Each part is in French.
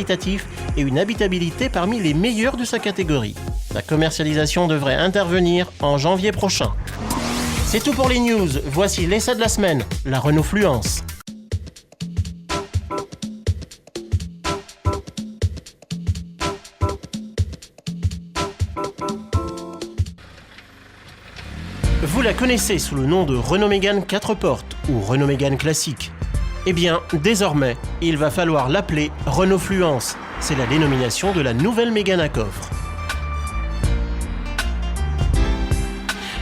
qualitatif et une habitabilité parmi les meilleures de sa catégorie. La commercialisation devrait intervenir en janvier prochain. C'est tout pour les news, voici l'essai de la semaine, la Renault Fluence. Vous la connaissez sous le nom de Renault Mégane 4 portes ou Renault Mégane classique. Eh bien, désormais, il va falloir l'appeler Renault Fluence. C'est la dénomination de la nouvelle Mégane à coffre.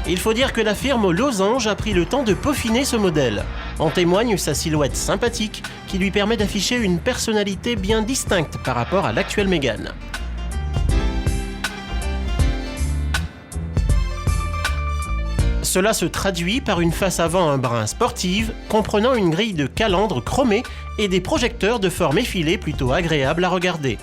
Il faut dire que la firme aux losanges a pris le temps de peaufiner ce modèle. En témoigne sa silhouette sympathique qui lui permet d'afficher une personnalité bien distincte par rapport à l'actuelle Mégane. Cela se traduit par une face avant un brin sportive, comprenant une grille de calandre chromée et des projecteurs de forme effilée plutôt agréables à regarder.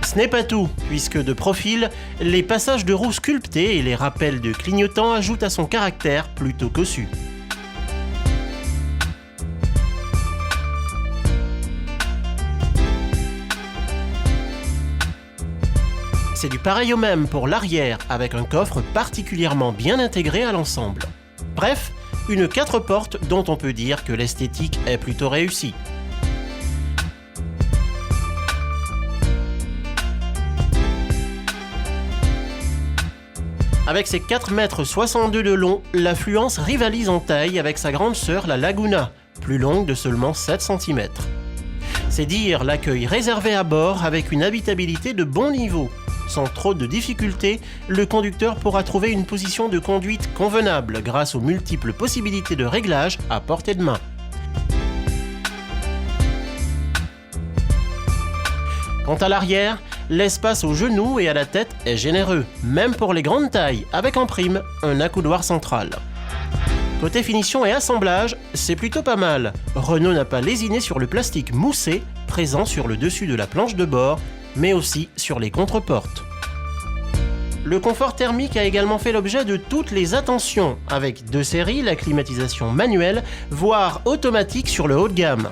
Ce n'est pas tout, puisque de profil, les passages de roues sculptés et les rappels de clignotants ajoutent à son caractère plutôt cossu. C'est du pareil au même pour l'arrière, avec un coffre particulièrement bien intégré à l'ensemble. Bref, une 4 portes dont on peut dire que l'esthétique est plutôt réussie. Avec ses 4,62 m de long, la Fluence rivalise en taille avec sa grande sœur la Laguna, plus longue de seulement 7 cm. C'est dire l'accueil réservé à bord avec une habitabilité de bon niveau. Sans trop de difficultés, le conducteur pourra trouver une position de conduite convenable grâce aux multiples possibilités de réglage à portée de main. Quant à l'arrière, l'espace aux genoux et à la tête est généreux, même pour les grandes tailles, avec en prime un accoudoir central. Côté finition et assemblage, c'est plutôt pas mal. Renault n'a pas lésiné sur le plastique moussé présent sur le dessus de la planche de bord, mais aussi sur les contreportes. Le confort thermique a également fait l'objet de toutes les attentions, avec de série la climatisation manuelle, voire automatique sur le haut de gamme.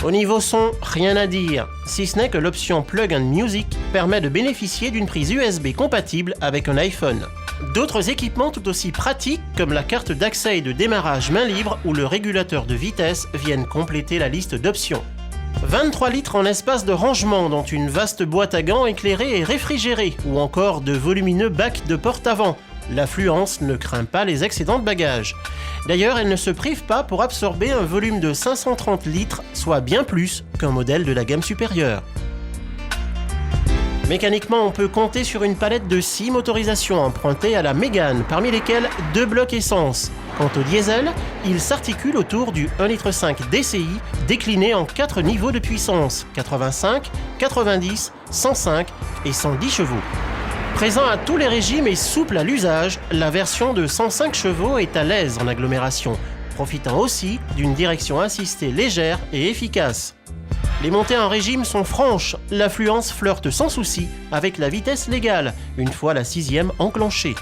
Au niveau son, rien à dire, si ce n'est que l'option Plug and Music permet de bénéficier d'une prise USB compatible avec un iPhone. D'autres équipements tout aussi pratiques, comme la carte d'accès et de démarrage main libre ou le régulateur de vitesse, viennent compléter la liste d'options. 23 litres en espace de rangement, dont une vaste boîte à gants éclairée et réfrigérée, ou encore de volumineux bacs de porte-avant. La Fluence ne craint pas les excédents de bagages. D'ailleurs, elle ne se prive pas pour absorber un volume de 530 litres, soit bien plus qu'un modèle de la gamme supérieure. Mécaniquement, on peut compter sur une palette de 6 motorisations empruntées à la Mégane, parmi lesquelles 2 blocs essence. Quant au diesel, il s'articule autour du 1,5 L DCI, décliné en 4 niveaux de puissance, 85, 90, 105 et 110 chevaux. Présent à tous les régimes et souple à l'usage, la version de 105 chevaux est à l'aise en agglomération, profitant aussi d'une direction assistée légère et efficace. Les montées en régime sont franches, la Fluence flirte sans souci avec la vitesse légale, une fois la 6e enclenchée.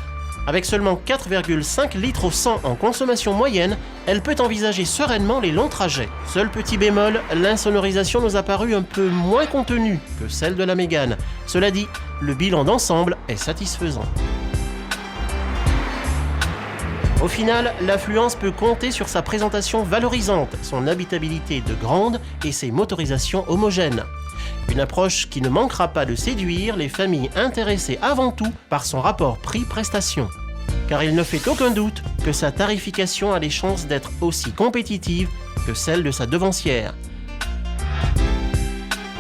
Avec seulement 4,5 litres au 100 en consommation moyenne, elle peut envisager sereinement les longs trajets. Seul petit bémol, l'insonorisation nous a paru un peu moins contenue que celle de la Mégane. Cela dit, le bilan d'ensemble est satisfaisant. Au final, la Fluence peut compter sur sa présentation valorisante, son habitabilité de grande et ses motorisations homogènes. Une approche qui ne manquera pas de séduire les familles intéressées avant tout par son rapport prix-prestation. Car il ne fait aucun doute que sa tarification a les chances d'être aussi compétitive que celle de sa devancière.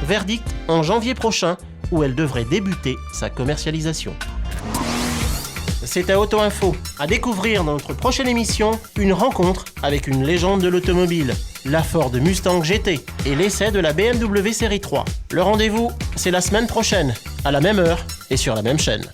Verdict en janvier prochain, où elle devrait débuter sa commercialisation. C'était Auto Info. À découvrir dans notre prochaine émission, une rencontre avec une légende de l'automobile, la Ford Mustang GT et l'essai de la BMW Série 3. Le rendez-vous, c'est la semaine prochaine, à la même heure et sur la même chaîne.